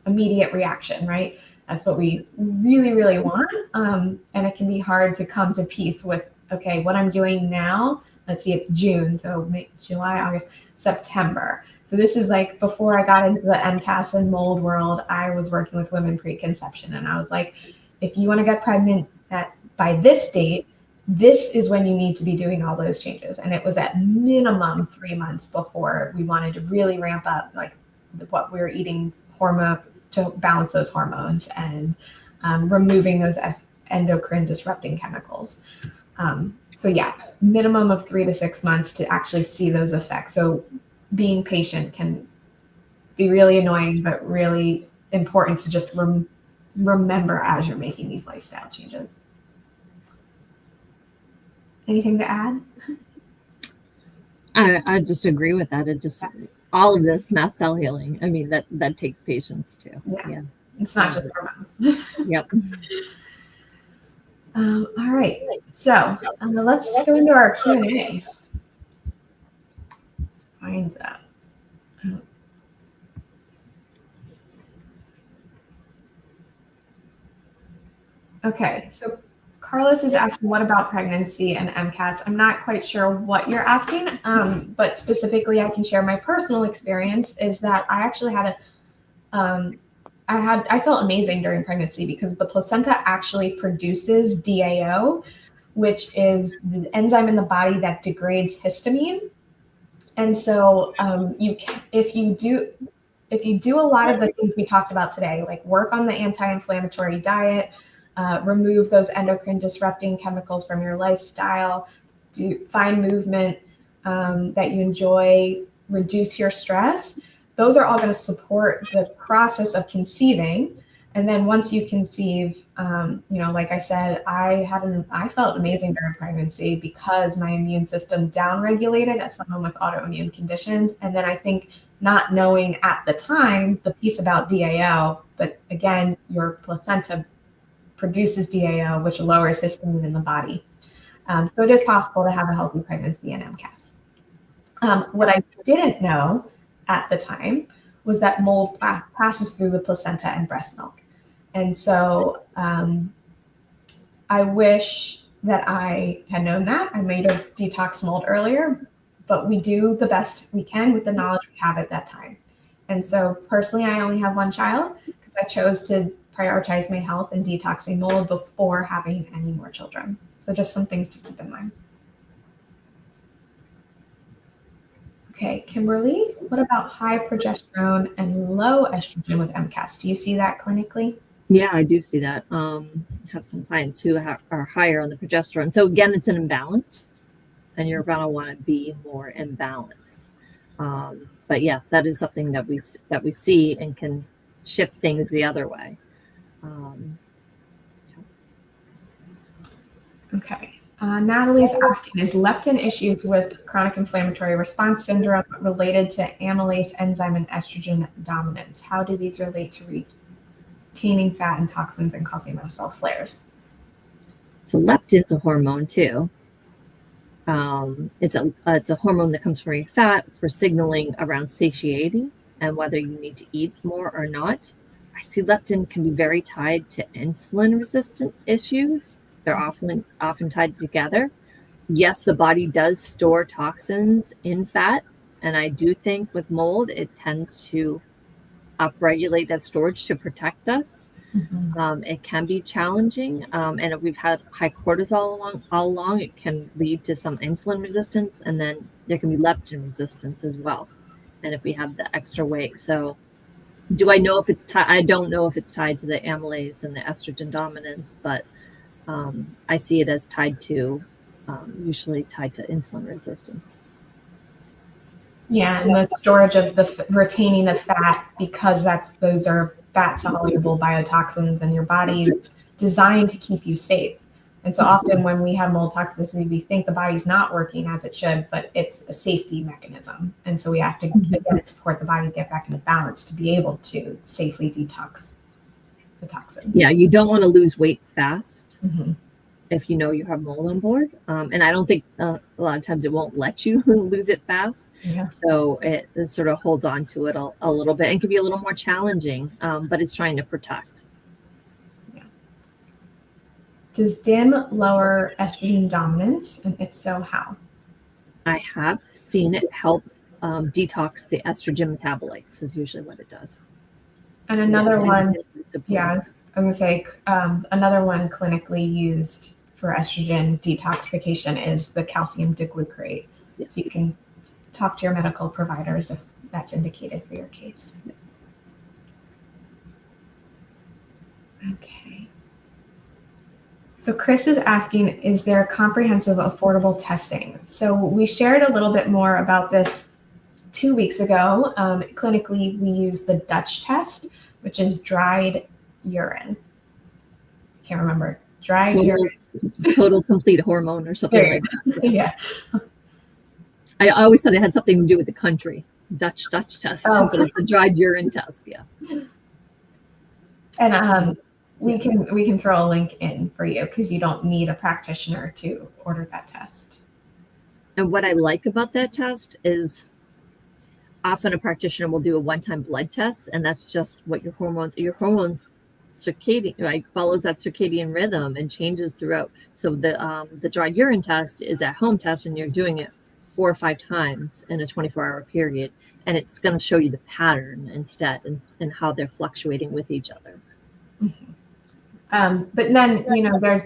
immediate reaction, right? That's what we really, really want. And it can be hard to come to peace with, okay, what I'm doing now, let's see, it's June. So July, August, September. So this is before I got into the MCAS and mold world, I was working with women pre-conception. And I was if you want to get pregnant by this date, this is when you need to be doing all those changes. And it was at minimum 3 months before we wanted to really ramp up like what we were eating hormone to balance those hormones and removing those endocrine disrupting chemicals. So yeah, minimum of 3 to 6 months to actually see those effects. So being patient can be really annoying, but really important to just remember as you're making these lifestyle changes. Anything to add? I just agree with that. It just, all of this mast cell healing, I mean, that takes patience too. Yeah. It's not just hormones. Yep. All right. So let's go into our Q&A. Let's find that. Okay. So Carlos is asking, what about pregnancy and MCAS? I'm not quite sure what you're asking, but specifically I can share my personal experience is that I actually had I felt amazing during pregnancy because the placenta actually produces DAO, which is the enzyme in the body that degrades histamine. And so if you do a lot of the things we talked about today, like work on the anti-inflammatory diet, remove those endocrine disrupting chemicals from your lifestyle, find movement that you enjoy, reduce your stress, those are all going to support the process of conceiving. And then once you conceive, like I said, I felt amazing during pregnancy because my immune system downregulated as someone with autoimmune conditions. And then I think not knowing at the time the piece about DAO, but again, your placenta produces DAO, which lowers histamine in the body. So it is possible to have a healthy pregnancy in MCAS. What I didn't know at the time was that mold passes through the placenta and breast milk. And so I wish that I had known that. I may have detoxed mold earlier, but we do the best we can with the knowledge we have at that time. And so personally, I only have one child because I chose to prioritize my health and detoxing mold before having any more children. So just some things to keep in mind. Okay, Kimberly, what about high progesterone and low estrogen with MCAS? Do you see that clinically? Yeah, I do see that. I have some clients who are higher on the progesterone. So again, it's an imbalance, and you're going to want to be more in balance. But yeah, that is something that we see and can shift things the other way. Okay. Natalie's asking, is leptin issues with chronic inflammatory response syndrome related to amylase enzyme and estrogen dominance? How do these relate to retaining fat and toxins and causing mast cell flares? So leptin's a hormone too. It's a hormone that comes from your fat for signaling around satiety and whether you need to eat more or not. I see leptin can be very tied to insulin resistant issues. They're often tied together. Yes, the body does store toxins in fat, and I do think with mold, it tends to upregulate that storage to protect us. Mm-hmm. It can be challenging, and if we've had high cortisol all along, it can lead to some insulin resistance, and then there can be leptin resistance as well. And if we have the extra weight, so do I know if it's tied? I don't know if it's tied to the amylase and the estrogen dominance, but I see it as tied to, usually tied to insulin resistance. Yeah, and the storage of the retaining of fat, because those are fat soluble biotoxins, and your body is designed to keep you safe. And so often when we have mold toxicity, we think the body's not working as it should, but it's a safety mechanism. And so we have to again support the body to get back into balance to be able to safely detox the toxins. Yeah, you don't want to lose weight fast. Mm-hmm. If you know you have mold on board. And I don't think a lot of times it won't let you lose it fast. Yeah. So it sort of holds on to it a little bit and can be a little more challenging, but it's trying to protect. Yeah. Does DIM lower estrogen dominance? And if so, how? I have seen it help detox the estrogen metabolites is usually what it does. And another one, yeah, I'm going to say another one clinically used for estrogen detoxification is the calcium diglucarate. Yes. So you can talk to your medical providers if that's indicated for your case. Okay. So Chris is asking, is there comprehensive, affordable testing? So we shared a little bit more about this 2 weeks ago. Clinically, we use the Dutch test, which is dried urine. Can't remember. Dried urine. Total complete hormone or something like that. Yeah. I always thought it had something to do with the country. Dutch test. Oh. But it's a dried urine test. Yeah. And we can throw a link in for you because you don't need a practitioner to order that test. And what I like about that test is often a practitioner will do a one-time blood test, and that's just what your hormones circadian, like, follows that circadian rhythm and changes throughout. So the dried urine test is at home test, and you're doing it 4 or 5 times in a 24-hour period, and it's going to show you the pattern instead and how they're fluctuating with each other. Mm-hmm. But then,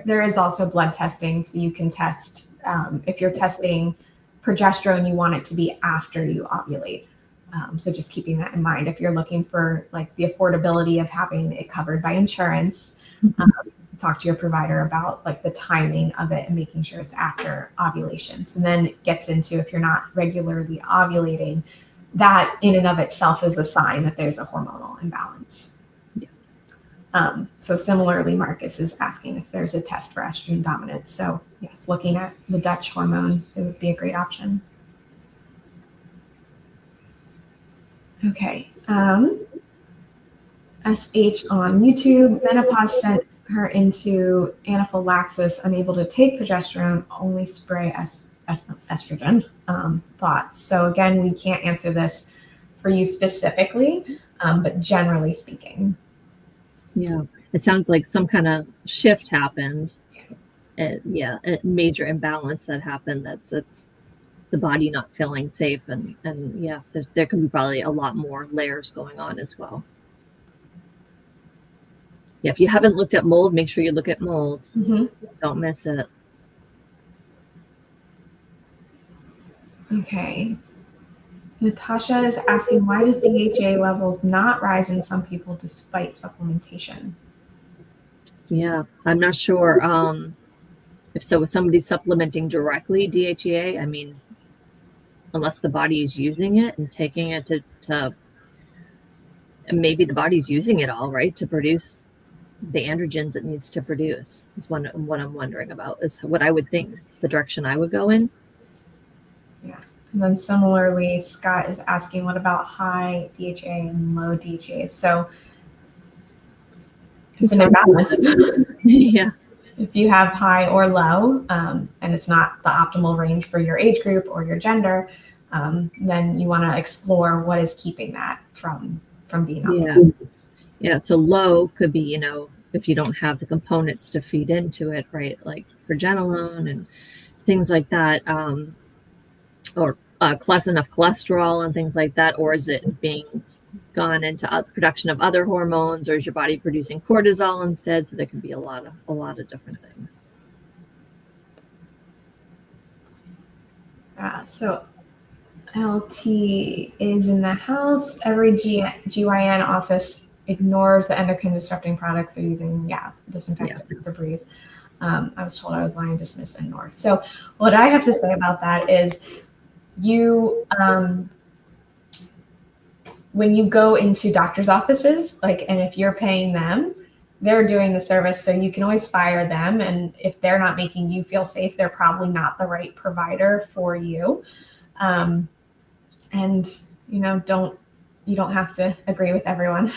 there is also blood testing. So you can test, if you're testing progesterone, you want it to be after you ovulate. So just keeping that in mind, if you're looking for like the affordability of having it covered by insurance, talk to your provider about like the timing of it and making sure it's after ovulation. So then it gets into, if you're not regularly ovulating, that in and of itself is a sign that there's a hormonal imbalance. So similarly, Marcus is asking if there's a test for estrogen dominance. So yes, looking at the Dutch hormone, it would be a great option. Okay. SH on YouTube, menopause sent her into anaphylaxis, unable to take progesterone, only spray estrogen. Thoughts. So again, we can't answer this for you specifically, but generally speaking. Yeah, it sounds like some kind of shift happened. A major imbalance that happened. That's the body not feeling safe, and yeah, there could be probably a lot more layers going on as well. Yeah, if you haven't looked at mold, make sure you look at mold. Mm-hmm. Don't miss it. Okay. Natasha is asking, why does DHEA levels not rise in some people despite supplementation? Yeah, I'm not sure. If somebody's supplementing directly DHEA, I mean, unless the body is using it and taking it to and maybe the body's using it all, right, to produce the androgens it needs to produce. Is what I'm wondering about, is what I would think the direction I would go in. Yeah. And then similarly, Scott is asking, what about high DHEA and low DHEA? So it's an imbalance. Yeah. If you have high or low, and it's not the optimal range for your age group or your gender, then you want to explore what is keeping that from being optimal. Yeah. So low could be, if you don't have the components to feed into it, right? Like progesterone and things like that, or enough cholesterol and things like that, or is it being gone into production of other hormones, or is your body producing cortisol instead? So there can be a lot of different things. So LT is in the house. Every GYN office ignores the endocrine disrupting products they're using. Disinfectant and Febreze. I was told I was lying, dismiss, and ignore. So what I have to say about that is you, when you go into doctor's offices, and if you're paying them, they're doing the service, so you can always fire them. And if they're not making you feel safe, they're probably not the right provider for you. And you don't have to agree with everyone.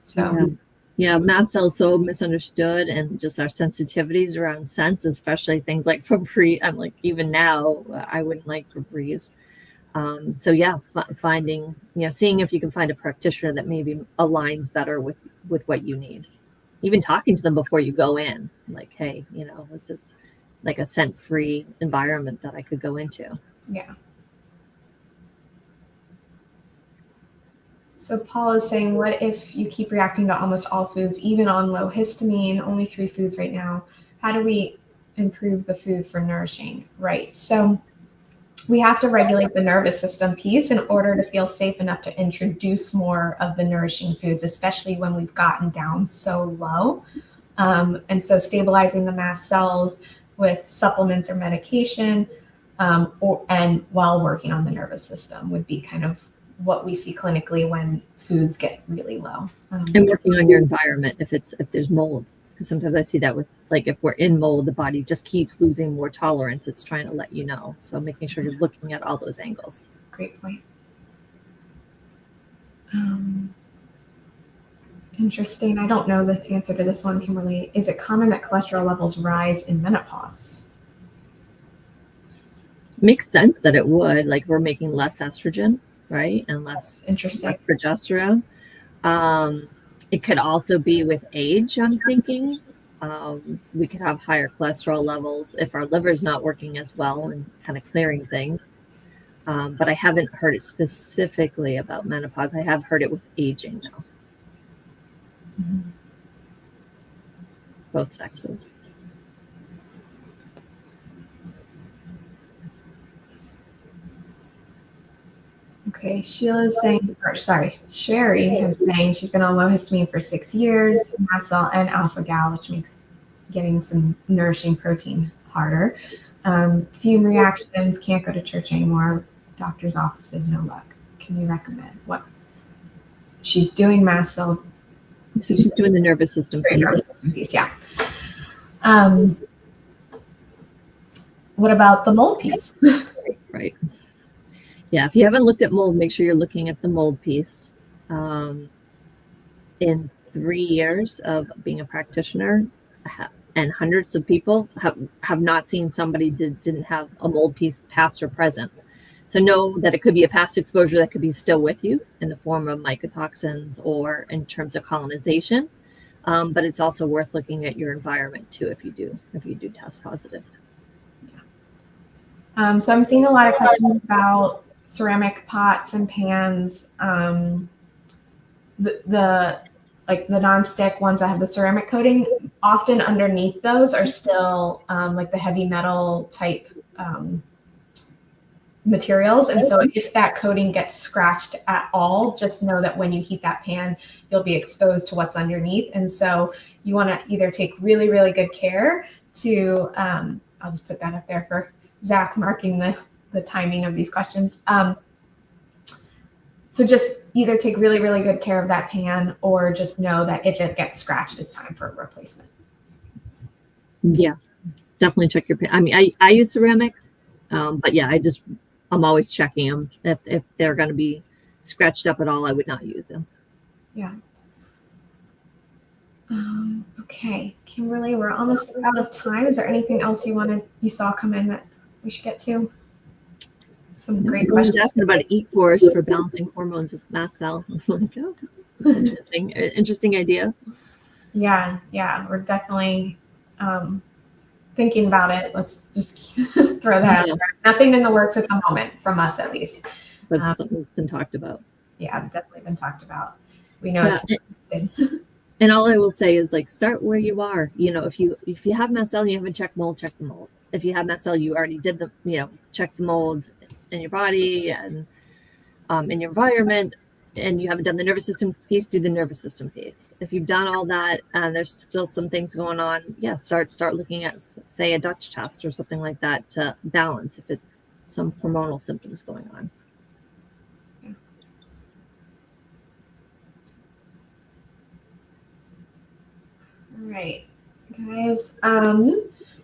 So yeah, mast cell is so misunderstood, and just our sensitivities around scents, especially things like Febreze. I'm like, even now, I wouldn't like Febreze. Finding, seeing if you can find a practitioner that maybe aligns better with what you need. Even talking to them before you go in, like, hey, this is like a scent-free environment that I could go into. Yeah. So Paul is saying, what if you keep reacting to almost all foods, even on low histamine, only 3 foods right now? How do we improve the food for nourishing, right? So we have to regulate the nervous system piece in order to feel safe enough to introduce more of the nourishing foods, especially when we've gotten down so low. And so stabilizing the mast cells with supplements or medication, and while working on the nervous system would be kind of what we see clinically when foods get really low. And working on your environment if there's mold, because sometimes I see that with, like, if we're in mold, the body just keeps losing more tolerance. It's trying to let you know. So making sure you're looking at all those angles. Great point. Interesting. I don't know the answer to this one, Kimberly. Is it common that cholesterol levels rise in menopause? Makes sense that it would. Like, we're making less estrogen, right? And less progesterone. It could also be with age, I'm thinking. We could have higher cholesterol levels if our liver's not working as well and kind of clearing things. But I haven't heard it specifically about menopause. I have heard it with aging now. Mm-hmm. Both sexes. Okay, Sheila's saying, or sorry, Sherry is saying she's been on low histamine for 6 years, mast cell and alpha gal, which makes getting some nourishing protein harder. Fume reactions, can't go to church anymore. Doctor's offices, no luck. Can you recommend what? She's doing mast cell. So she's doing the nervous system piece. Yeah. What about the mold piece? Right. Yeah, if you haven't looked at mold, make sure you're looking at the mold piece. In 3 years of being a practitioner, and hundreds of people have not seen somebody didn't have a mold piece past or present. So know that it could be a past exposure that could be still with you in the form of mycotoxins or in terms of colonization. But it's also worth looking at your environment too if you do test positive. Yeah. So I'm seeing a lot of questions about ceramic pots and pans. The non-stick ones that have the ceramic coating, often underneath those are still like the heavy metal type materials. And so if that coating gets scratched at all, just know that when you heat that pan, you'll be exposed to what's underneath. And so you want to either take really, really good care to, I'll just put that up there for Zach marking the timing of these questions. So just either take really, really good care of that pan, or just know that if it gets scratched, it's time for a replacement. Yeah, definitely check your pan. I mean, I use ceramic, but yeah, I'm always checking them. If they're going to be scratched up at all, I would not use them. Yeah. Okay, Kimberly, we're almost out of time. Is there anything else you saw come in that we should get to? Some great questions. Asking about an eat course for balancing hormones of mast cell. I'm like, oh, that's interesting. Interesting idea. Yeah, we're definitely thinking about it. Let's just throw that out there. Nothing in the works at the moment from us, at least. But something that's been talked about. Yeah, definitely been talked about. We know it's. And all I will say is, like, start where you are. You know, if you have mast cell and you haven't checked mold, check the mold. If you have mast cell, you already did check the mold in your body and in your environment, and you haven't done the nervous system piece, do the nervous system piece. If you've done all that and there's still some things going on, start looking at, say, a Dutch test or something like that to balance if it's some hormonal symptoms going on. Yeah. All right, guys.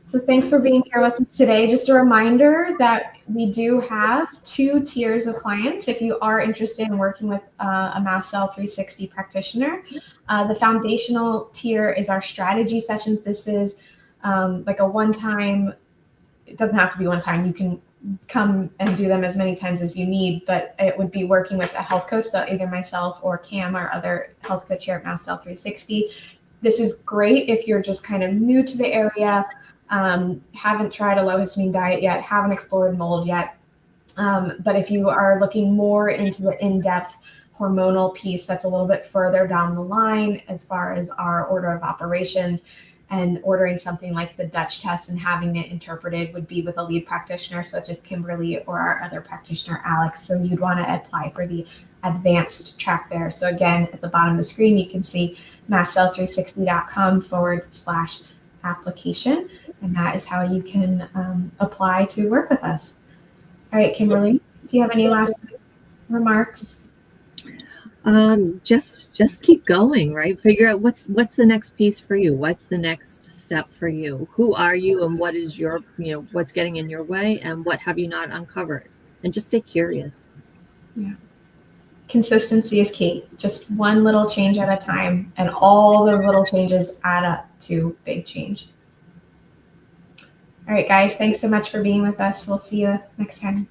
So thanks for being here with us today. Just a reminder that we do have 2 tiers of clients if you are interested in working with a Mast Cell 360 practitioner. The foundational tier is our strategy sessions. This is like a one-time, it doesn't have to be one time. You can come and do them as many times as you need, but it would be working with a health coach, so either myself or Cam, our other health coach here at Mast Cell 360. This is great if you're just kind of new to the area, haven't tried a low histamine diet yet, haven't explored mold yet. But if you are looking more into the in-depth hormonal piece, that's a little bit further down the line as far as our order of operations, and ordering something like the Dutch test and having it interpreted would be with a lead practitioner such as Kimberly or our other practitioner, Alex. So you'd want to apply for the advanced track there. So again, at the bottom of the screen, you can see mastcell360.com/application. And that is how you can apply to work with us. All right, Kimberly, do you have any last remarks? Just keep going, right? Figure out what's the next piece for you. What's the next step for you? Who are you, and what is your, what's getting in your way, and what have you not uncovered? And just stay curious. Yeah. Consistency is key. Just one little change at a time, and all those little changes add up to big change. All right, guys, thanks so much for being with us. We'll see you next time.